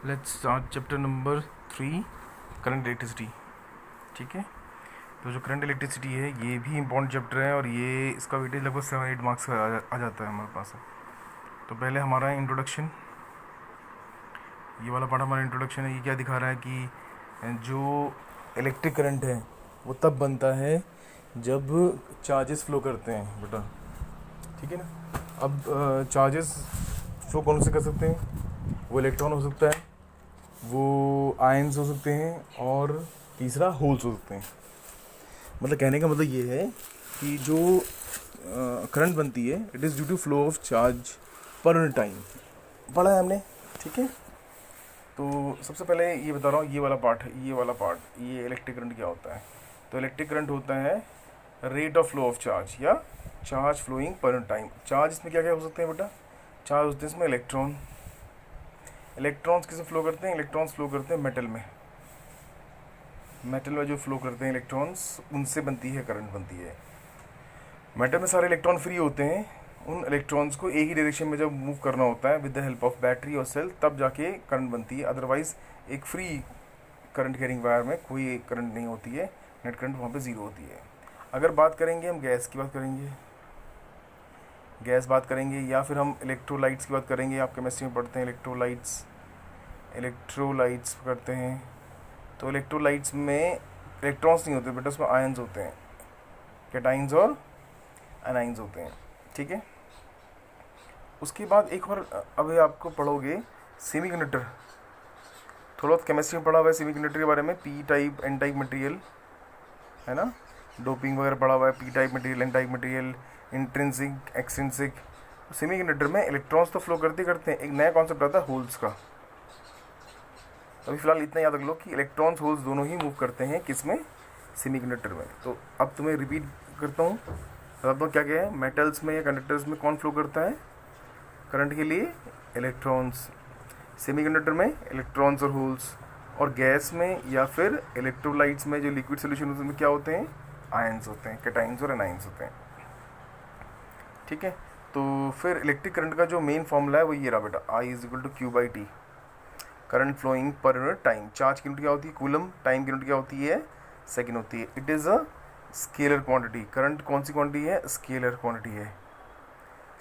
Let's start chapter number 3, current electricity. ठीक है, तो जो करंट इलेक्ट्रिसिटी है ये भी इम्पॉर्टेंट चैप्टर है और ये इसका वेटेज लगभग 7-8 मार्क्स का आ जाता है हमारे पास। तो पहले हमारा इंट्रोडक्शन, ये वाला पार्ट हमारा इंट्रोडक्शन है। ये क्या दिखा रहा है कि जो इलेक्ट्रिक करंट है वो तब बनता है जब चार्जेस फ्लो करते हैं बेटा। ठीक है ना। अब चार्जेस फ्लो कौन से कर सकते हैं? वो इलेक्ट्रॉन हो सकता है, वो आयंस हो सकते हैं, और तीसरा होल्स हो सकते हैं। मतलब कहने का मतलब ये है कि जो करंट बनती है it is due to flow of charge per unit time. पढ़ा है हमने। ठीक है, तो सबसे पहले ये बता रहा हूँ, ये वाला पार्ट है, ये इलेक्ट्रिक करंट क्या होता है। तो इलेक्ट्रिक करंट होता है rate of flow of charge या charge flowing per unit time. Charge इसमें क्या क्या हो सकते हैं बेटा? चार्ज होते हैं इसमें इलेक्ट्रॉन्स किसमें फ्लो करते हैं? इलेक्ट्रॉन्स फ्लो करते हैं मेटल में। मेटल में जो फ्लो करते हैं इलेक्ट्रॉन्स, उनसे बनती है करंट बनती है। मेटल में सारे इलेक्ट्रॉन फ्री होते हैं। उन इलेक्ट्रॉन्स को एक ही डायरेक्शन में जब मूव करना होता है with the help of battery और सेल, तब जाके करंट बनती है। अदरवाइज एक फ्री करंट कैरिंग वायर में कोई करंट नहीं होती है, नेट करंट वहाँ पे ज़ीरो होती है। अगर बात करेंगे हम गैस की बात करेंगे या फिर हम इलेक्ट्रोलाइट्स की बात करेंगे। आप केमिस्ट्री में पढ़ते हैं इलेक्ट्रोलाइट्स करते हैं। तो इलेक्ट्रोलाइट्स में इलेक्ट्रॉन्स नहीं होते बेटा, उसमें आयंस होते हैं, कैटाइंस और एनाइंस होते हैं। ठीक है, उसके बाद एक और अभी आपको पढ़ोगे सेमीकंडक्टर। थोड़ा बहुत केमिस्ट्री में पढ़ा हुआ है सेमीकंडक्टर के बारे में, P type N type material है ना, डोपिंग वगैरह पढ़ा हुआ है, P type material N type material, intrinsic extrinsic. Semiconductor में इलेक्ट्रॉन्स तो फ्लो करते हैं। एक नया कॉन्सेप्ट आता है होल्स का। अभी फिलहाल इतना याद रख लो कि इलेक्ट्रॉन्स होल्स दोनों ही मूव करते हैं किसमें? सेमीकंडक्टर में। तो अब तुम्हें रिपीट करता हूँ, बताता हूँ क्या क्या है। मेटल्स में या कंडक्टर्स में कौन फ्लो करता है करंट के लिए? इलेक्ट्रॉन्स। सेमीकंडक्टर में इलेक्ट्रॉन्स और होल्स। और गैस में या फिर इलेक्ट्रोलाइट्स में जो लिक्विड सोल्यूशन होते हैं उसमें क्या होते हैं? आयंस होते हैं, कैटाइंस और एनाइंस होते हैं। ठीक है, तो फिर इलेक्ट्रिक करंट का जो मेन फॉर्मूला है वो ये रहा बेटा, I = Q/T। Current flowing per unit time. Charge की यूनिट क्या होती है? कूलम। टाइम की यूनिट क्या होती है? सेकेंड होती है। It is a scalar quantity. Current कौन सी क्वांटिटी है? स्केलर क्वांटिटी है।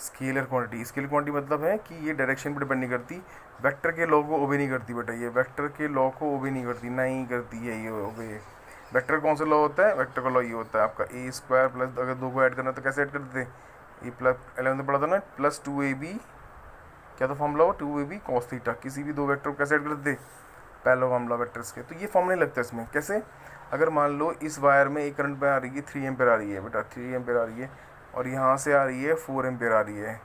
स्केलर क्वांटिटी मतलब है कि ये डायरेक्शन पर डिपेंड नहीं करती, वेक्टर के लॉ को ओबे नहीं करती बेटा। ये वेक्टर के लॉ को ओबे नहीं करती है ये ओबे। वेक्टर कौन सा लॉ होता है? वेक्टर का लॉ ये होता है आपका A² प्लस, अगर दो को ऐड करना तो कैसे ऐड करते थे? ये प्लस 11 में पढ़ा था ना, प्लस 2AB, क्या था फॉर्मूला वो? 2AB cos theta. किसी भी दो वेक्टर को कैसे ऐड करते थे? पहला मामला वेक्टर्स के। तो ये फॉर्मूला नहीं लगता इसमें। कैसे? अगर मान लो इस वायर में एक करंट पे आ रही है 3 एम्पेयर आ रही है बेटा, 3 एम्पेयर आ रही है, और यहाँ से आ रही है 4 एम्पेयर आ रही है,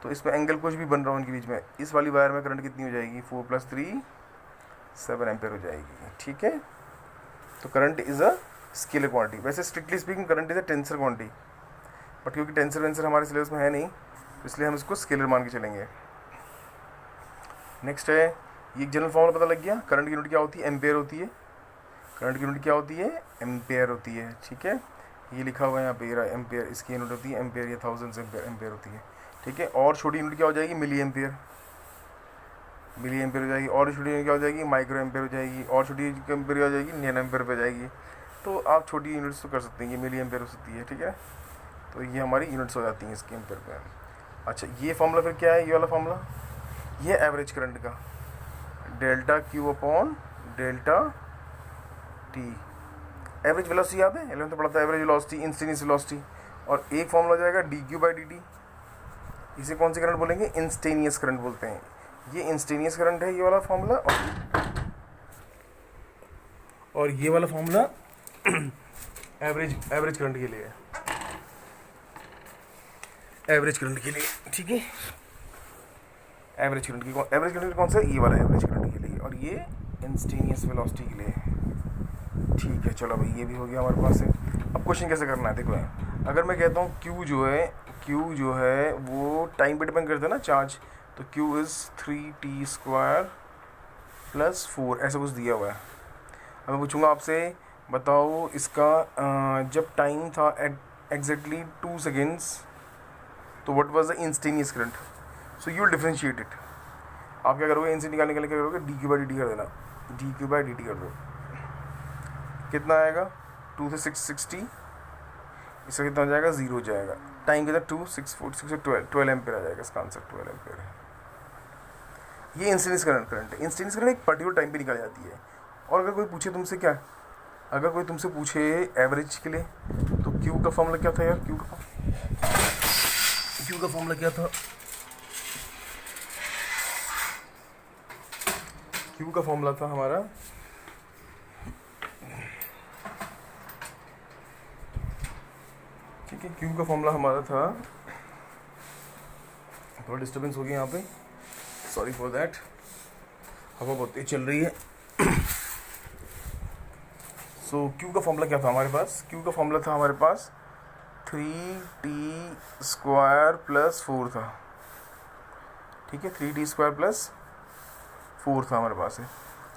तो इसमें एंगल कुछ भी बन रहा हो उनके बीच में, इस वाली वायर में करंट कितनी हो जाएगी? 4 + 3 7 एम्पेयर हो जाएगी। ठीक है, तो current is a scalar quantity. वैसे strictly speaking current is a tensor quantity, but क्योंकि टेंसर वेंसर हमारे सिलेबस में है नहीं, इसलिए हम इसको स्केलर मान के चलेंगे। नेक्स्ट है, ये एक जनरल फॉर्मूला पता लग गया। करंट की यूनिट क्या होती है? एम्पेयर होती है। करंट की यूनिट क्या होती है? एम्पेयर होती है। ठीक है, ये लिखा हुआ है यहाँ पे एम्पेयर, इसकी यूनिट होती है एम्पेयर, ये थाउजेंड्स एम्पेयर होती है। ठीक है, और छोटी यूनिट क्या हो जाएगी? मिली एम्पेयर हो जाएगी। और छोटी यूनिट क्या हो जाएगी? माइक्रो एम्पेयर हो जाएगी। और छोटी एम्पेयर क्या हो जाएगी? नैनो एम्पेयर पे जाएगी। तो आप छोटी यूनिट्स तो कर सकते हैं, ये मिली एम्पेयर हो सकती है। ठीक है, तो ये हमारी यूनिट्स हो जाती हैं इसके एम्पेयर पे। अच्छा, ये फॉर्मूला फिर क्या है? ये वाला फॉर्मूला, ये एवरेज करंट का, ΔQ/ΔT। एवरेज वेलोसिटी याद है? 11 तो पढ़ता है एवरेज वेलोसिटी, इंस्टेंटेनियस वेलोसिटी। और एक फॉर्मूला हो जाएगा dQ/dt। इसे कौन सी करंट बोलेंगे? इंस्टेनियस करंट बोलते हैं। ये इंस्टेनियस करंट है ये वाला फॉर्मूला, और ये वाला फॉर्मूला एवरेज करंट के लिए है, एवरेज करंट के लिए। ठीक है, एवरेज करंट कौन सा है? ये वाला एवरेज करंट के लिए, और ये इंस्टेनियस वेलोसिटी के लिए। ठीक है, चलो भाई ये भी हो गया हमारे पास है। अब क्वेश्चन कैसे करना है देखो है। अगर मैं कहता हूँ Q जो है वो टाइम पे डिपेंड करता है ना चार्ज, तो Q इज़ 3T² + 4, ऐसा कुछ दिया हुआ है। अब मैं पूछूंगा आपसे, बताओ इसका जब टाइम था एग्जैक्टली 2 सेकेंड्स, तो what was the instantaneous current? So you will differentiate it. आप क्या करोगे, इनसे निकालने के लिए क्या करोगे, D Q by D T कर देना, D Q by D T कर दो, कितना आएगा 2 से 660, इसका कितना हो जाएगा 0 हो जाएगा, टाइम कितना 2 6 4 6 12 एम्पेयर आ जाएगा इसका आंसर, 12 एम्पेयर है। ये इंस्टेंस करंट है। इंस्टेंस करंट एक पर्टिकुलर टाइम पे निकाली जाती है। और अगर कोई पूछे तुमसे क्या, अगर कोई तुमसे पूछे एवरेज के लिए, तो क्यू का फॉर्मूला क्या था यार, क्यू का फॉर्मूला क्या था, क्यू का फॉर्मूला था हमारा, ठीक है, क्यू का फॉर्मूला हमारा था, थोड़ा डिस्टर्बेंस हो गया यहाँ पे, सॉरी फॉर दैट, हवा बहुत तेज चल रही है। सो क्यू का फॉर्मूला क्या था हमारे पास, क्यू का फॉर्मूला था हमारे पास 3t² प्लस 4 था, ठीक है, 3t² प्लस 4 था हमारे पास है।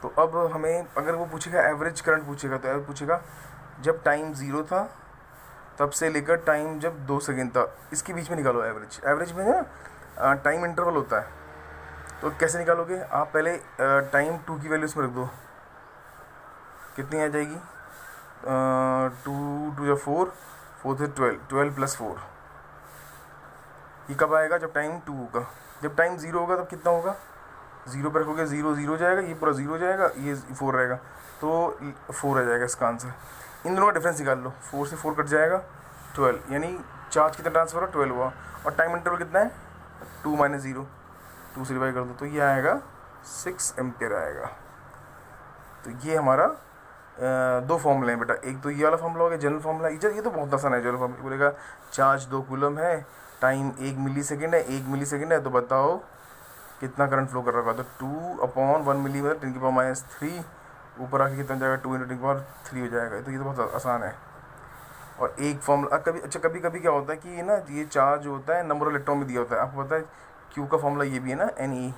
तो अब हमें अगर वो पूछेगा एवरेज करंट पूछेगा, तो एवरेज पूछेगा जब टाइम 0 था तब से लेकर टाइम जब 2 सेकेंड था, इसके बीच में निकालो एवरेज। एवरेज में ना टाइम इंटरवल होता है, तो कैसे निकालोगे आप, पहले टाइम 2 की वैल्यू इसमें रख दो, कितनी आ जाएगी, 2 2 4 4 से 12 प्लस 4, ये कब आएगा, जब टाइम 2 होगा। जब टाइम 0 होगा तब कितना होगा, 0 पर रखोगे 0 0 जाएगा, ये पूरा 0 जाएगा, ये 4 रहेगा, तो 4 आ जाएगा इसका आंसर। इन दोनों का डिफरेंस निकाल लो, 4 से 4 कट जाएगा 12, यानी चार्ज कितना ट्रांसफर हुआ 12 हुआ, और टाइम इंटरवल कितना है 2 - 0, 2 से डिवाइड कर दो, तो ये आएगा 6 एम्पियर आएगा। तो ये हमारा 2 फॉर्मूले हैं बेटा, एक तो ये वाला फॉर्मूला हो गया जनरल फॉर्मूला, ये तो बहुत आसान है जनरल फॉर्मूला, बोलेगा चार्ज 2 कूलम है, टाइम 1 मिली सेकेंड है, 1 मिली सेकेंड है, तो बताओ कितना करंट फ्लो कर रहा होगा, तो 2/1 मिली मतलब 10⁻³ ऊपर आके कितना जाएगा 2 × 10⁻³ हो जाएगा। तो ये तो बहुत आसान है। और एक फॉर्मूला कभी कभी क्या होता है कि ना ये चार्ज होता है नंबर ऑफ इलेक्ट्रॉन में दिया होता है, आपको पता है क्यू का फॉर्मूला ये भी है ना Ne,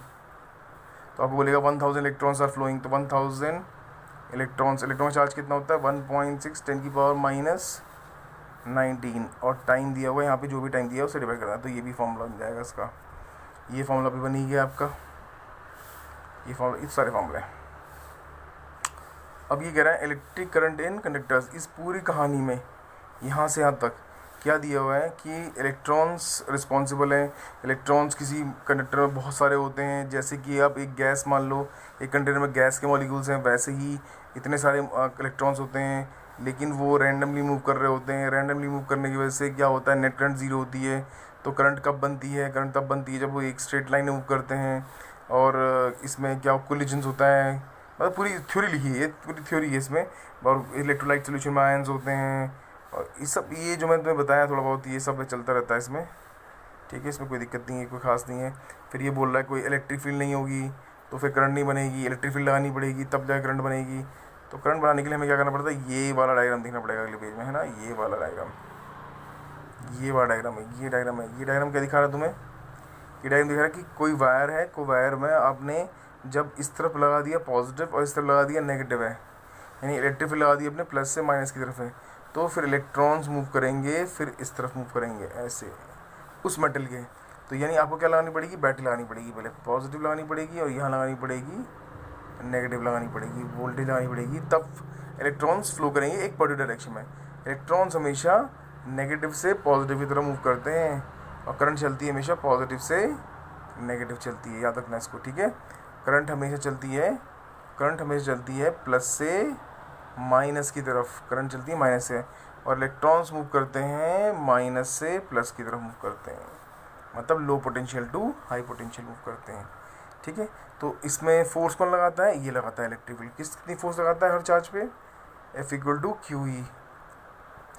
तो आपको बोलेगा 1000 इलेक्ट्रॉन्स आर फ्लोइंग, तो 1000 इलेक्ट्रॉन्स, इलेक्ट्रॉन चार्ज कितना होता है 1.6 10⁻⁻19, और टाइम दिया हुआ है यहाँ पे, जो भी टाइम दिया है उसे डिवाइड करना है, तो ये भी फॉर्मूला बन जाएगा इसका, ये फॉर्मूला भी बन ही गया आपका, ये फॉर्मूला, इस सारे फॉर्मूले। अब ये कह रहा है इलेक्ट्रिक करंट इन कंडक्टर्स, इस पूरी कहानी में यहाँ से यहाँ तक क्या दिया हुआ है कि इलेक्ट्रॉन्स रिस्पॉन्सिबल हैं, इलेक्ट्रॉन्स किसी कंडक्टर में बहुत सारे होते हैं, जैसे कि आप एक गैस मान लो, एक कंटेनर में गैस के मॉलिक्यूल्स हैं, वैसे ही इतने सारे इलेक्ट्रॉन्स होते हैं, लेकिन वो रैंडमली मूव कर रहे होते हैं। रैंडमली मूव करने की वजह से क्या होता है, नेट करंट 0 होती है। तो करंट कब बनती है, करंट तब बनती है जब वो एक स्ट्रेट लाइन में मूव करते हैं, और इसमें क्या कोलिजन्स होता है, मतलब पूरी थ्योरी लिखी है, पूरी थ्योरी है इसमें, और इलेक्ट्रोलाइट सोल्यूशन में आयंस होते हैं, और ये सब, ये जो मैंने तुम्हें बताया थोड़ा बहुत, ये सब चलता रहता है इसमें, ठीक है, इसमें कोई दिक्कत नहीं है, कोई खास नहीं है। फिर ये बोल रहा है कोई इलेक्ट्रिक फील्ड नहीं होगी तो फिर करंट नहीं बनेगी, इलेक्ट्रिक फील्ड लगानी पड़ेगी तब जाकर करंट बनेगी। तो करंट बनाने के लिए हमें क्या करना पड़ता है, ये वाला डायग्राम देखना पड़ेगा अगले पेज में, है ना, ये वाला डायग्राम, ये वाला डायग्राम है, ये डायग्राम है। ये डायग्राम क्या दिखा रहा है तुम्हें, ये डायग्राम दिखा रहा है कि कोई वायर है, कोई वायर में आपने जब इस तरफ लगा दिया पॉजिटिव और इस तरफ लगा दिया नेगेटिव है, यानी इलेक्ट्रिक फील्ड लगा दिया अपने प्लस से माइनस की तरफ है, तो फिर इलेक्ट्रॉन्स मूव करेंगे, फिर इस तरफ मूव करेंगे ऐसे उस मेटल के। तो यानी आपको क्या लगानी पड़ेगी, बैटरी लगानी पड़ेगी, पहले पॉजिटिव लगानी पड़ेगी और यहाँ लगानी पड़ेगी नेगेटिव लगानी पड़ेगी, वोल्टेज लगानी पड़ेगी, तब इलेक्ट्रॉन्स फ्लो करेंगे एक पर्टिकुलर डायरेक्शन में। इलेक्ट्रॉन्स हमेशा नेगेटिव से पॉजिटिव की तरफ मूव करते हैं, और करंट चलती है हमेशा पॉजिटिव से नेगेटिव चलती है, याद रखना इसको, ठीक है। करंट हमेशा चलती है प्लस से माइनस की तरफ, करंट चलती है माइनस से, और इलेक्ट्रॉन्स मूव करते हैं माइनस से प्लस की तरफ मूव करते हैं, मतलब low potential to high potential move करते हैं, ठीक है। तो इसमें फोर्स कौन लगाता है, ये लगाता है इलेक्ट्रिक फील्ड। कितनी फोर्स लगाता है हर चार्ज पे, F = QE,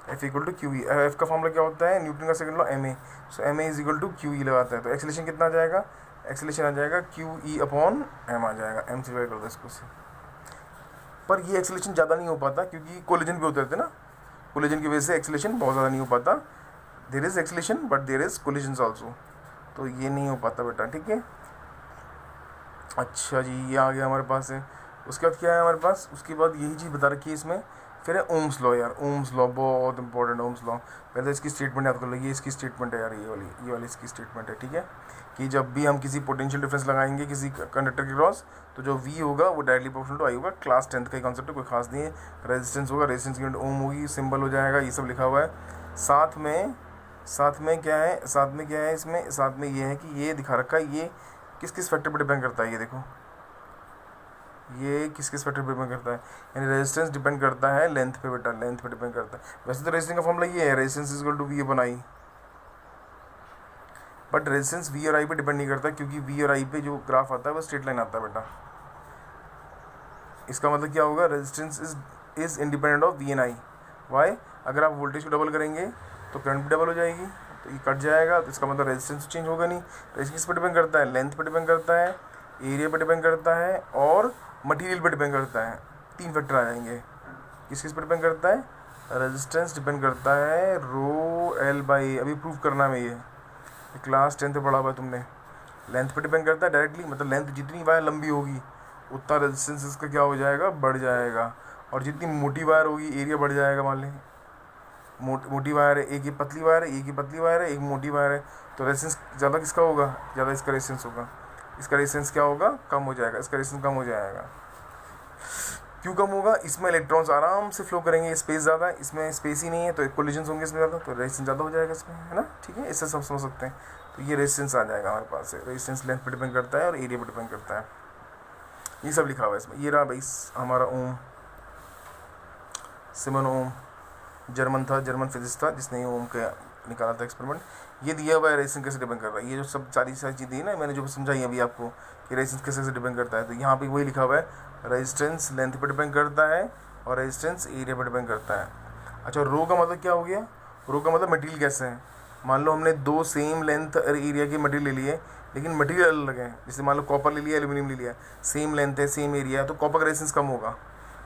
F का फॉर्मूला क्या होता है, न्यूटन का सेकंड लॉ ma, सो ma = QE लगाता है। तो एक्सेलरेशन कितना आ जाएगा, एक्सेलरेशन आ जाएगा QE/m आ जाएगा, m से डिवाइड कर दो इसको से। पर ये एक्सेलरेशन ज़्यादा नहीं हो पाता क्योंकि कोलिजन भी होते रहते हैं ना, कोलिजन की वजह से एक्सेलरेशन बहुत ज़्यादा नहीं हो पाता। There is acceleration but there is collisions also, तो ये नहीं हो पाता बेटा, ठीक है। अच्छा जी, ये आ गया हमारे पास है। उसके बाद क्या है हमारे पास, उसके बाद यही चीज़ बता रखी है इसमें फिर है ओम्स लॉ यार, ओम्स लॉ बहुत इंपॉर्टेंट, ओम्स लॉ। पहले तो इसकी स्टेटमेंट याद कर लो, ये इसकी स्टेटमेंट है यार, ये वाली इसकी स्टेटमेंट है, ठीक है। कि जब भी हम किसी पोटेंशियल डिफरेंस लगाएंगे किसी कंडक्टर के क्रॉस, तो जो वी होगा वो डायरेक्टली प्रोपोर्शनल टू आई होगा। क्लास 10th का कॉन्सेप्ट है, कोई खास नहीं है। रेजिस्टेंस होगा, रेजिस्टेंस की यूनिट ओम होगी, सिंबल हो जाएगा, ये सब लिखा हुआ है। साथ में क्या है, इसमें साथ में ये है कि ये दिखा रखा है, ये किस किस फैक्टर पर डिपेंड करता है, ये देखो ये किस किस फैक्टर पर डिपेंड करता है। यानी रेजिस्टेंस डिपेंड करता है लेंथ पे बेटा, लेंथ पे डिपेंड करता है। वैसे तो रेजिस्टेंस का फॉर्मूला ये है, resistance is equal to V upon I, but resistance V और आई पे डिपेंड नहीं करता, क्योंकि वी और आई पे जो ग्राफ आता है वो स्ट्रेट लाइन आता है बेटा। इसका मतलब क्या होगा, resistance is independent of V and I. Why, अगर आप वोल्टेज को डबल करेंगे तो करंट भी डबल हो जाएगी, तो ये कट जाएगा, तो इसका मतलब रेजिस्टेंस चेंज होगा नहीं। रेजिस्टेंस पर डिपेंड करता है, लेंथ पर डिपेंड करता है, एरिया पर डिपेंड करता है, और मटेरियल पर डिपेंड करता है। 3 फैक्टर आ जाएंगे। किस किस पर डिपेंड करता है, रेजिस्टेंस डिपेंड करता है रो एल बाई, अभी प्रूव करना है ये क्लास 10th में पढ़ा हुआ है तुमने। लेंथ पर डिपेंड करता है डायरेक्टली, मतलब लेंथ जितनी वायर लंबी होगी उतना रेजिस्टेंस इसका क्या हो जाएगा, बढ़ जाएगा। और जितनी मोटी वायर होगी एरिया बढ़ जाएगा। मान लें मोटी वायर है, एक ही पतली वायर है, एक ही पतली वायर है, एक मोटी वायर है, तो रेजिस्टेंस ज़्यादा किसका होगा, ज़्यादा इसका रेजिस्टेंस होगा। इसका रेजिस्टेंस क्या होगा, कम हो जाएगा, इसका रेजिस्टेंस कम हो जाएगा। क्यों कम होगा, इसमें इलेक्ट्रॉन्स आराम से फ्लो करेंगे, स्पेस ज़्यादा है, इसमें स्पेस ही नहीं है, तो कोलिजन्स होंगे इसमें ज़्यादा, तो रेजिस्टेंस ज़्यादा हो जाएगा इसमें, है ना, ठीक है। इससे सब समझ सकते हैं। तो ये रेजिस्टेंस आ जाएगा हमारे पास। रेजिस्टेंस लेंथ पर डिपेंड करता है और एरिया पर डिपेंड करता है। ये सब लिखा हुआ है इसमें। ये रहा भाई हमारा ओम, सिमन ओम, जर्मन फिजिस्ट था जिसने ये ओम का निकाला था एक्सपेरिमेंट। ये दिया हुआ है रेजिस्टेंस कैसे डिपेंड कर रहा है। ये जो सब सारी चीज़ें दी ना मैंने, जो समझाई अभी आपको कि रेजिस्टेंस कैसे डिपेंड करता है, तो यहाँ पे वही लिखा हुआ है, रेजिस्टेंस लेंथ पर डिपेंड करता है और रेजिस्टेंस एरिया पर डिपेंड करता है। अच्छा, रो का मतलब क्या हो गया, रो का मतलब मटेरियल कैसे है। मान लो हमने 2 सेम लेंथ और एरिया के मटेरियल ले लिए, लेकिन मटेरियल अलग है। जैसे मान लो कॉपर ले लिया, एल्यूमिनियम ले लिया, सेम लेंथ है, सेम एरिया है, तो कॉपर का रेजिस्टेंस कम होगा,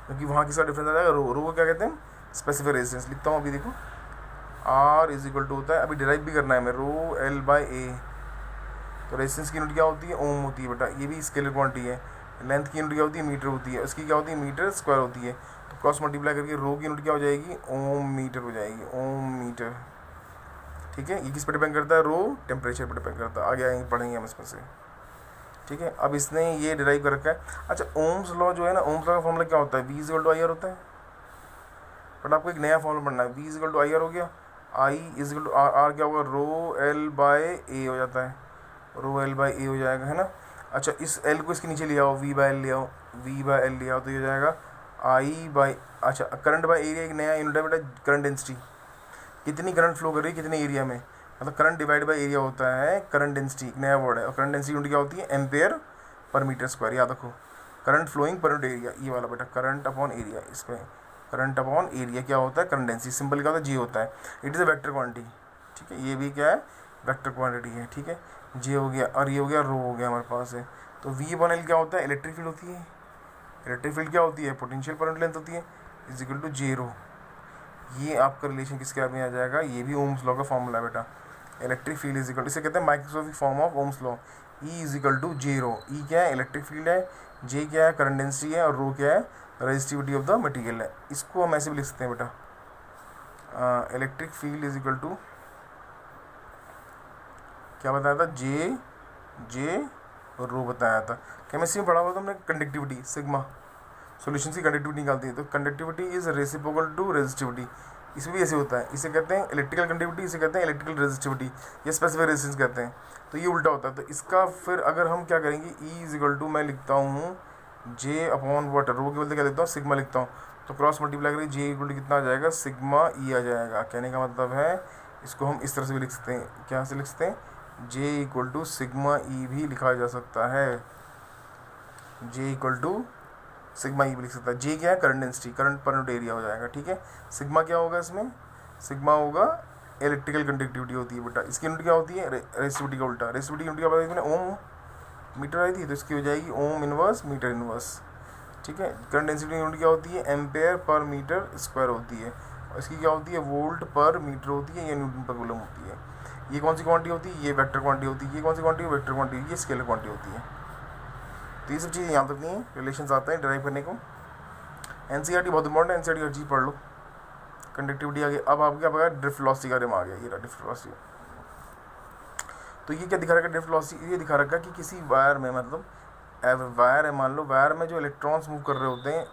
क्योंकि वहाँ किसका डिफरेंस आ जाएगा, रो को क्या कहते हैं, स्पेसिफिक रेजिस्टेंस। लिखता हूँ अभी, देखो R इज इक्वल टू होता है, अभी डिराइव भी करना है हमें, रो एल बाई ए। तो रेजिस्टेंस की यूनिट क्या होती है, ओम होती है बेटा, ये भी स्केलर क्वांटिटी है। लेंथ की यूनिट क्या होती है, मीटर होती है, इसकी क्या होती है, मीटर स्क्वायर होती है। तो क्रॉस मल्टीप्लाई करके रो की यूनिट क्या हो जाएगी, ओम मीटर हो जाएगी, ओम मीटर, ठीक है। ये किस पर डिपेंड करता है, रो टेम्परेचर पर डिपेंड करता है। आगे आएंगे पढ़ेंगे हम इसमें से, ठीक है। अब इसने ये डिराइव कर रखा है। अच्छा, ओम्स लॉ जो है ना, ओम्स लॉ का फॉर्मूला क्या होता है, V is equal to I R होता है, बट आपको एक नया फॉर्मूला पढ़ना है। V is equal to I R हो गया, I is equal to R, R क्या होगा, रो एल बाय ए हो जाता है, रो एल बाय ए हो जाएगा, है ना। अच्छा, इस एल को इसके नीचे ले आओ, वी बाय एल ले आओ, वी बाय एल ले आओ, तो ये हो जाएगा आई बाय, अच्छा करंट बाय एरिया एक नया यूनिट है बेटा, करंट डेंसिटी, कितनी करंट फ्लो कर रही है कितने एरिया में, मतलब करंट डिवाइड बाय एरिया होता है करंट डेंसिटी, नया वर्ड है। और करंट डेंसिटी यूनिट क्या होती है, एम्पेयर पर मीटर स्क्वायर, याद रखो। करंट फ्लोइंग पर एरिया, ये वाला बेटा, करंट अपॉन एरिया, इसमें करंट अपॉन एरिया क्या होता है, करंट डेंसिटी, सिंपल क्या होता है, जी होता है। It is a vector quantity, ठीक है, ये भी क्या है, वेक्टर क्वांटिटी है, ठीक है। जे हो गया और ये हो गया, रो हो गया हमारे पास है। तो वी अपॉन एल क्या होता है, इलेक्ट्रिक फील्ड होती है। इलेक्ट्रिक फील्ड क्या होती है, पोटेंशियल करंट लेंथ होती है, इज इक्वल टू जे रो। ये आपका रिलेशन किसके में आ जाएगा, ये भी ओम्स लॉ का फॉर्मूला है बेटा। इलेक्ट्रिक फील्ड इज इक्वल, इसे कहते हैं microscopic form of Ohm's law. E is equal to J rho. E क्या है, इलेक्ट्रिक फील्ड है, जे क्या है, करंट डेंसिटी है, और रो क्या है, रेजिस्टिविटी ऑफ द मटेरियल है। इसको हम ऐसे भी लिख सकते हैं बेटा, electric field is equal to क्या बताया था, जे रो बताया था। केमिस्ट्री में पढ़ा हुआ था हमने, कंडक्टिविटी सिग्मा, सॉल्यूशन की कंडक्टिविटी निकालती है। तो conductivity is reciprocal to resistivity, इसमें भी ऐसे होता है। इसे कहते हैं इलेक्ट्रिकल कंडक्टिविटी, इसे कहते हैं इलेक्ट्रिकल रेजिस्टिविटी, ये स्पेसिफिक रेजिस्टेंस कहते हैं। तो ये उल्टा होता है। तो इसका फिर अगर हम क्या करेंगे, ई इज इक्वल टू मैं लिखता हूँ जे अपॉन वाटर, रो के बदले क्या लिखता हूँ, सिग्मा लिखता हूँ। तो क्रॉस मल्टीप्लाई करेंगे, जे इक्वल टू कितना आ जाएगा, सिग्मा ई आ जाएगा। कहने का मतलब है इसको हम इस तरह से भी लिख सकते हैं, क्या से लिख सकते हैं, जे इक्वल टू सिग्मा ई भी लिखा जा सकता है, जे इक्वल टू सिग्मा ई भी लिख सकता है। जे क्या है, current density, current per unit area हो जाएगा, ठीक है। सिग्मा क्या होगा इसमें, सिग्मा होगा इलेक्ट्रिकल कंडक्टिविटी होती है बेटा। इसकी यूनिट क्या होती है, रेजिस्टिविटी का उल्टा। रेजिस्टिविटी यूनिट क्या बताया मैंने, ओम मीटर आई थी, तो इसकी हो जाएगी ओम इनवर्स मीटर इनवर्स, ठीक है। करंट डेंसिटी यूनिट क्या होती है, एम्पेयर पर मीटर स्क्वायर होती है। और इसकी क्या होती है, वोल्ट पर मीटर होती है, या न्यूटन पर कूलम होती है। ये कौन सी क्वांटिटी होती है, ये वेक्टर क्वांटिटी होती है। ये कौन सी क्वांटिटी, वेक्टर क्वांटिटी, ये स्केलर क्वांटिटी होती है। तो ये सब चीज़ें याद रखनी है, रिलेशंस आते हैं ड्राइव करने को। एनसीईआरटी बहुत इंपॉर्टेंट है, एनसीईआरटी हर चीज़ पढ़ लो। कंडक्टिविटी आ गई। अब आपको क्या पता ड्रिफ्ट वेलोसिटी का आ गया, ये रहा ड्रिफ्ट वेलोसिटी। तो ये क्या दिखा रखा है ड्रिफ्ट वेलोसिटी, ये दिखा रखा है कि किसी वायर में, मतलब वायर है, मान लो वायर में जो इलेक्ट्रॉन्स मूव कर रहे होते हैं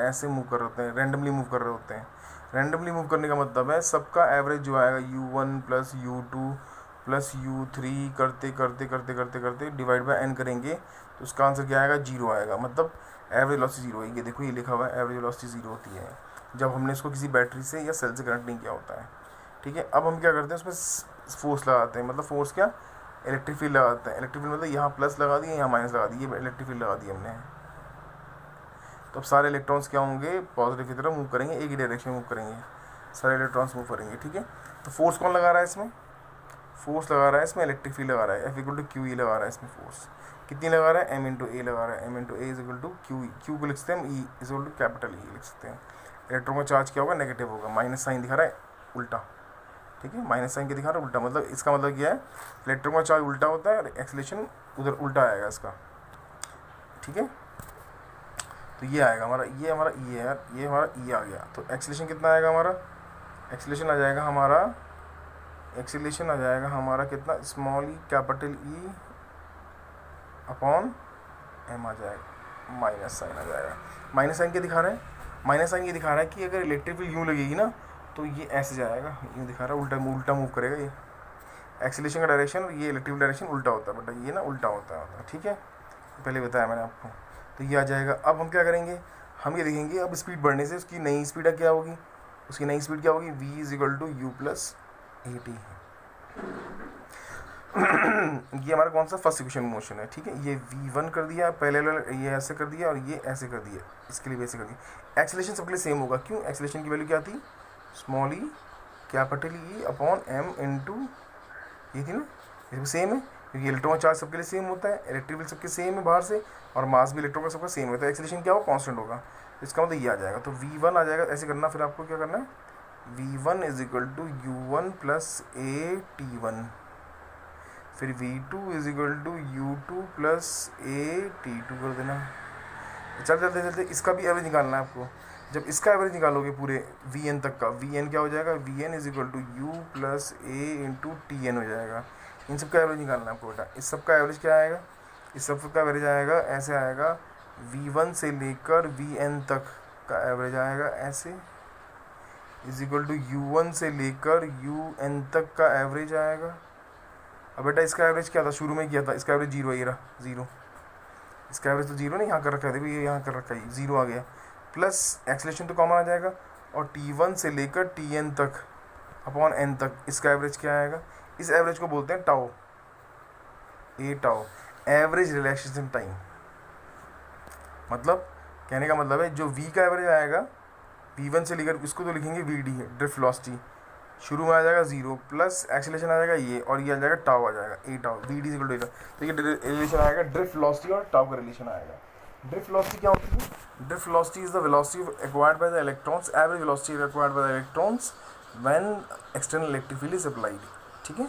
ऐसे मूव कर रहे होते हैं, रैंडमली मूव कर रहे होते हैं। रैंडमली मूव करने का मतलब है सबका एवरेज जो आएगा u1 plus u2 plus u3 करते करते करते करते करते डिवाइड बाय n करेंगे तो उसका आंसर क्या आएगा, 0 आएगा। मतलब एवरेज वेलोसिटी 0 है। ये देखो, ये लिखा हुआ है एवरेज वेलोसिटी 0 होती है जब हमने इसको किसी बैटरी से या सेल से कनेक्ट नहीं किया होता है। ठीक है, अब हम क्या करते हैं, उसमें फोर्स लगाते हैं। मतलब फोर्स क्या, इलेक्ट्रिक फील्ड लगाते हैं। इलेक्ट्रिक फील्ड मतलब यहाँ प्लस लगा दिए, यहाँ माइनस लगा दिए, इलेक्ट्रिक फील्ड लगा दी हमने। तो अब सारे इलेक्ट्रॉन्स क्या होंगे, पॉजिटिव की तरफ मूव करेंगे, एक ही डायरेक्शन में मूव करेंगे, सारे इलेक्ट्रॉन्स मूव करेंगे। ठीक है, तो फोर्स कौन लगा रहा है इसमें, फोर्स लगा रहा है इसमें इलेक्ट्रिक फील्ड लगा रहा है, F=QE लगा रहा है इसमें। फोर्स कितनी लगा रहा है, M×A लगा रहा है। M×A=QE, Q को लिख सकते हैं हम, E=E लिख सकते हैं। इलेक्ट्रॉन का चार्ज क्या होगा, नेगेटिव होगा, माइनस साइन दिखा रहा है उल्टा। ठीक है, माइनस साइन क्या दिखा रहा है, उल्टा। मतलब इसका मतलब क्या है, इलेक्ट्रॉन का चार्ज उल्टा होता है और एक्सेलरेशन उधर उल्टा आएगा इसका। ठीक है, तो ये आएगा हमारा, ये हमारा ई है यार, ये हमारा ई आ गया। तो एक्सेलरेशन कितना आएगा हमारा, एक्सेलरेशन आ जाएगा हमारा, एक्सेलरेशन आ जाएगा हमारा कितना, small E capital E upon M आ जाएगा, माइनस साइन आ जाएगा। माइनस साइन क्या दिखा रहा है, माइनस साइन ये दिखा रहा है कि अगर इलेक्ट्रिक फील्ड यूँ लगेगी ना तो ये ऐसे जाएगा, यूँ दिखा रहा है, उल्टा उल्टा मूव करेगा ये। एक्सेलरेशन का डायरेक्शन, ये इलेक्ट्रिक डायरेक्शन उल्टा होता है बेटा, ये ना उल्टा होता है। ठीक है, पहले बताया मैंने आपको। तो ये आ जाएगा। अब हम क्या करेंगे, हम ये देखेंगे अब स्पीड बढ़ने से उसकी नई स्पीड क्या होगी, उसकी नई स्पीड क्या होगी, v=u+at। ये हमारा कौन सा, फर्स्ट इक्वेशन मोशन है। ठीक है, ये v1 कर दिया पहले, ये ऐसे कर दिया और ये ऐसे कर दिया, इसके लिए भी ऐसे कर दिया। एक्सेलरेशन सबके लिए सेम होगा, क्यों, एक्सेलरेशन की वैल्यू क्या थी, small E capital E upon M into, ये थी ना, ये सेम है क्योंकि इलेक्ट्रॉन चार्ज सबके लिए सेम होता है, इलेक्ट्रिक फील्ड सबके सेम है बाहर से, और मास भी इलेक्ट्रॉन का सबका सेम है। तो एक्सेलरेशन क्या होगा, कांस्टेंट होगा। तो इसका मतलब ये आ जाएगा। तो v1 आ जाएगा, ऐसे करना, फिर आपको क्या करना है, v1=u1 + a_t1, फिर v2=u2 + a_t2 कर देना। चलते चलते चलते इसका भी एवरेज निकालना है आपको। जब इसका एवरेज निकालोगे पूरे vn तक का, vn क्या हो जाएगा, vn=u + a × tn हो जाएगा। इन सब का एवरेज निकालना है आपको बेटा। इस सब का एवरेज क्या आएगा, इस सब का एवरेज आएगा, ऐसे आएगा, v1 से लेकर vn तक का एवरेज आएगा ऐसे, u1 से लेकर un तक का एवरेज आएगा। अब बेटा इसका एवरेज क्या था, शुरू में किया था, इसका एवरेज 0 है, ये रहा 0। इसका एवरेज तो 0 नहीं, यहाँ कर रखा है, देखो ये यहाँ कर रखा है, 0 आ गया। प्लस एक्सेलरेशन तो कॉमन आ जाएगा, और t1 से लेकर tn तक अपॉन n तक इसका एवरेज क्या आएगा। इस एवरेज को बोलते हैं टाउ, ए टाउ, एवरेज रिलैक्सेशन टाइम। मतलब कहने का मतलब है जो v का एवरेज आएगा, v1 से लेकर, इसको तो लिखेंगे vd है, ड्रिफ्ट वेलोसिटी, शुरू में आ जाएगा 0, प्लस एक्सेलरेशन आ जाएगा ये, और ये आ जाएगा टाउ आ जाएगा, ए टाउ, vd=a। तो ये रिलेशन आएगा ड्रिफ्ट वेलोसिटी और टाउ का रिलेशन आएगा। ड्रिफ्ट वेलोसिटी क्या होती है, drift velocity is the velocity acquired by the electrons, average velocity acquired by the electrons when external electric field is applied. ठीक है,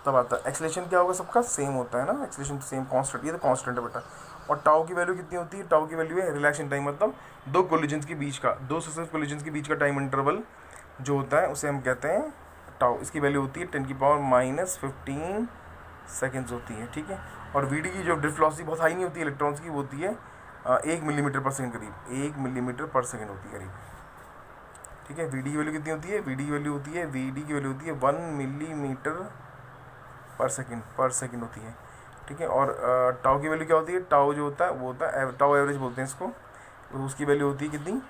तब आता है। एक्सेलरेशन क्या होगा, सबका सेम होता है ना, एक्सेलरेशन सेम कांस्टेंट, ये तो कांस्टेंट है बेटा। और टाउ की वैल्यू कितनी होती है, टाउ की वैल्यू है रिलैक्सेशन टाइम, मतलब दो कोलिजन्स के बीच का, दो सक्सेसिव कोलिजन्स के बीच का टाइम इंटरवल जो होता है उसे हम कहते हैं टाउ। इसकी वैल्यू होती है 10⁻⁻15 सेकेंड्स होती है। ठीक है, और वीडी की जो ड्रिफ्ट वेलोसिटी बहुत हाई नहीं होती है इलेक्ट्रॉन्स की, वो होती है 1 मिलीमीटर/सेकंड करीब, 1 मिलीमीटर/सेकंड होती है करीब। ठीक है, वीडी की वैल्यू कितनी होती है, वीडी की वैल्यू होती है 1 मिलीमीटर/सेकंड होती है। ठीक है, और टाउ की वैल्यू क्या होती है, टाउ जो होता है वो होता है टाउ एवरेज बोलते हैं इसको। तो उसकी वैल्यू होती है कितनी,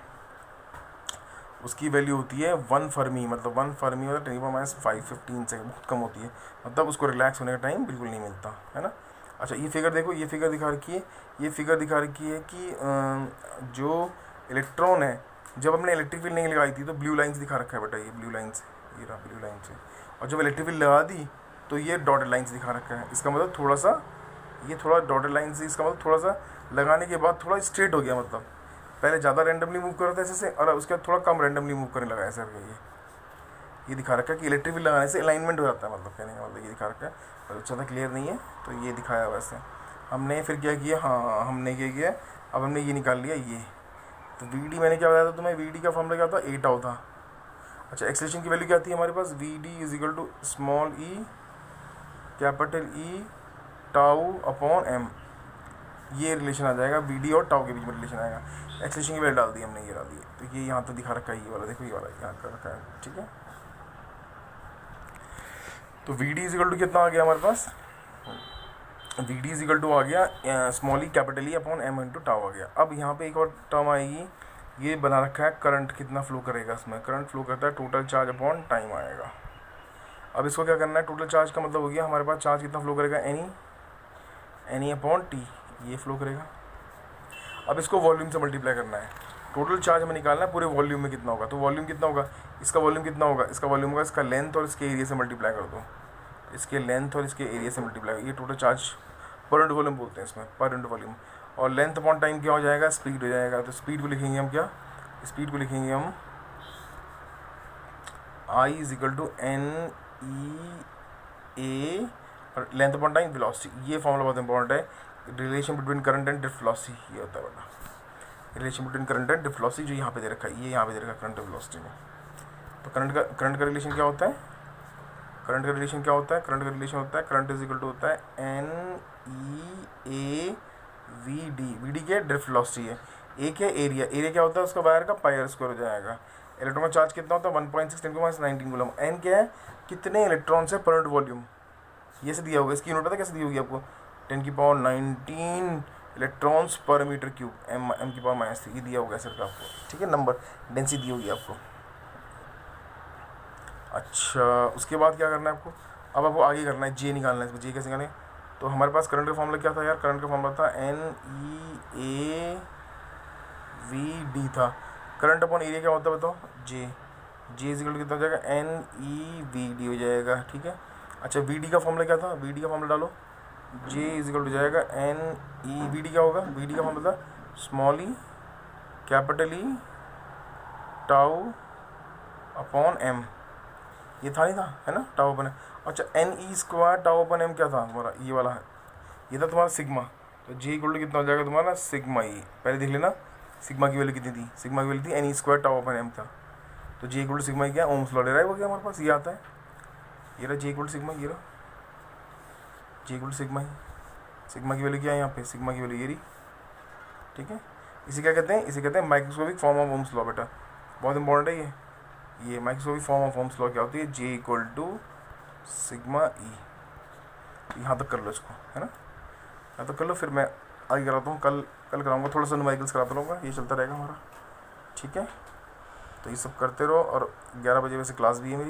उसकी वैल्यू होती है 1 फर्मी, मतलब 1 फर्मी मतलब 10⁻⁵15 से बहुत कम होती है, मतलब उसको रिलैक्स होने का टाइम बिल्कुल नहीं मिलता है ना। अच्छा, ये फिगर देखो, ये फिगर दिखा रखी है, ये फिगर दिखा रखी है कि जो इलेक्ट्रॉन है, जब हमने इलेक्ट्रिक फील्ड नहीं लगाई थी तो ब्लू लाइन्स दिखा रखा है बेटा, ये ब्लू लाइन्स, ये रहा ब्लू लाइन से, और जब इलेक्ट्रिक फील्ड लगा दी तो ये डॉटेड लाइन्स दिखा रखा है। इसका मतलब थोड़ा सा, ये थोड़ा डॉटेड लाइन से, इसका मतलब थोड़ा सा लगाने के बाद थोड़ा स्ट्रेट हो गया, मतलब पहले ज़्यादा रैंडमली मूव कर रहा था ऐसे से, और उसके बाद थोड़ा कम रैंडमली मूव करने लगा ऐसे करके। ये दिखा रखा है कि इलेक्ट्रिक फील्ड लगाने से अलाइनमेंट हो जाता है, मतलब कहने का मतलब ये दिखा रखा है, और ज़्यादा क्लियर नहीं है तो ये दिखाया वैसे। हमने फिर क्या किया, हाँ हमने क्या किया, अब हमने ये निकाल लिया, तो वी डी मैंने क्या बताया था तुम्हें, वी डी का फॉर्मूला क्या था, ए टाउ था। अच्छा एक्सेलरेशन की वैल्यू क्या आती है हमारे पास, V D is equal to small E capital E tau upon M, ये रिलेशन आ जाएगा, वी डी और टाउ के बीच में रिलेशन आएगा। एक्सेलरेशन की वैल्यू डाल दी हमने, ये डाल दी, तो ये यहाँ तो दिखा रखा है, ये वाला देखो, ये वाला यहाँ कर रखा है, ठीक है। तो V D is equal to कितना आ गया हमारे पास, V D is equal to आ गया small E capital E upon M into tau आ गया। अब यहाँ पे एक और टर्म आएगी, ये बना रखा है करंट कितना फ्लो करेगा इसमें, करंट फ्लो करता है टोटल चार्ज अपॉन टाइम आएगा। अब इसको क्या करना है, टोटल चार्ज का मतलब हो गया हमारे पास चार्ज कितना फ्लो करेगा, एनी अपॉन टी, ये फ्लो करेगा। अब इसको वॉल्यूम से मल्टीप्लाई करना है, टोटल चार्ज हमें निकालना है पूरे वॉल्यूम में कितना होगा, तो वॉल्यूम कितना होगा, इसका वॉल्यूम कितना होगा, इसका वॉल्यूम होगा इसका लेंथ और इसके एरिया से मल्टीप्लाई कर दो, इसके लेंथ और इसके एरिया से मल्टीप्लाई, ये total charge per unit volume बोलते हैं इसमें, पर यूनिट वॉल्यूम। और लेंथ अपॉन टाइम क्या हो जाएगा, स्पीड हो जाएगा। तो स्पीड को लिखेंगे हम क्या, स्पीड को लिखेंगे हम I is equal to N E A और लेंथ अपॉन टाइम वेलोसिटी, ये फॉर्मूला बहुत इंपॉर्टेंट है, relation between current and drift velocity, ये होता है बेटा, relation between current and drift velocity, जो यहाँ पे दे रखा है, ये यहाँ पे दे रखा है करंट वेलोसिटी में। तो करंट का रिलेशन क्या होता है, करंट का रिलेशन क्या होता है, करंट का रिलेशन होता है, करंट इज इक्वल टू होता है N E A V D, V D क्या है, ड्रिफ्ट वेलोसिटी है, ए क्या एरिया, एरिया क्या होता है उसका वायर का पाई स्क्वायर हो जाएगा। इलेक्ट्रॉन का चार्ज कितना होता है 1.6 × 10⁻⁹ कूलम, एन क्या है, कितने इलेक्ट्रॉन से पर यूनिट वॉल्यूम, ये से दिया होगा, इसकी यूनिट पता कैसे दी होगी आपको, 10⁻19 इलेक्ट्रॉन्स पर मीटर क्यूब, m⁻³ ये दिया होगा सर का आपको, ठीक है, नंबर डेंसिटी दी होगी आपको। अच्छा उसके बाद क्या करना है आपको, अब आपको आगे करना है जे निकालना है, इसमें जे कैसे निकालें, तो हमारे पास करंट का फॉर्मूला क्या था यार, करंट का फॉर्मूला था N E A V D था। करंट अपॉन एरिया क्या होता है बताओ, जे इज इक्वल टू कितना हो जाएगा, एन ई वी डी हो जाएगा, ठीक है। अच्छा वी डी का फॉर्मूला क्या था, वी डी का फॉर्मूला डालो, जे इज इक्वल टू जाएगा एन ई, वी डी क्या होगा, वी डी का फॉर्मूला था small E capital E tau upon M, ये था नहीं था, है ना, टाउ अपन। अच्छा N E square tau upon M क्या था हमारा, ये वाला है, ये था तुम्हारा सिग्मा, तो जे इक्वल टू कितना हो जाएगा तुम्हारा सिग्मा ई, पहले देख लेना सिग्मा की वैल्यू कितनी थी, सिग्मा की वैल्यू थी N E square tau upon M था, तो जे इक्वल टू सिग्मा क्या, ओम्स लॉ डेराइव हो गया हमारे पास, ये आता है, ये रहा जे इक्वल टू सिग्मा, ये रहा जे इक्वल टू सिग्मा ही, सिग्मा की वैल्यू क्या है यहाँ पे, सिग्मा की वैल्यू ये रही, ठीक है। इसे क्या कहते हैं, इसे कहते हैं microscopic form of Ohm's law बेटा, बहुत इंपॉर्टेंट है ये microscopic form of Ohm's law क्या होती है, जे इक्वल टू सिग्मा ई, यहाँ तक कर लो इसको, है ना, यहाँ तक कर लो, फिर मैं आगे कराता हूँ, कल कराऊंगा, थोड़ा सा न्यूमेरिकल्स कराता रहूँगा, ये चलता रहेगा हमारा, ठीक है। तो ये सब करते रहो, और 11 बजे वैसे क्लास भी है मेरी।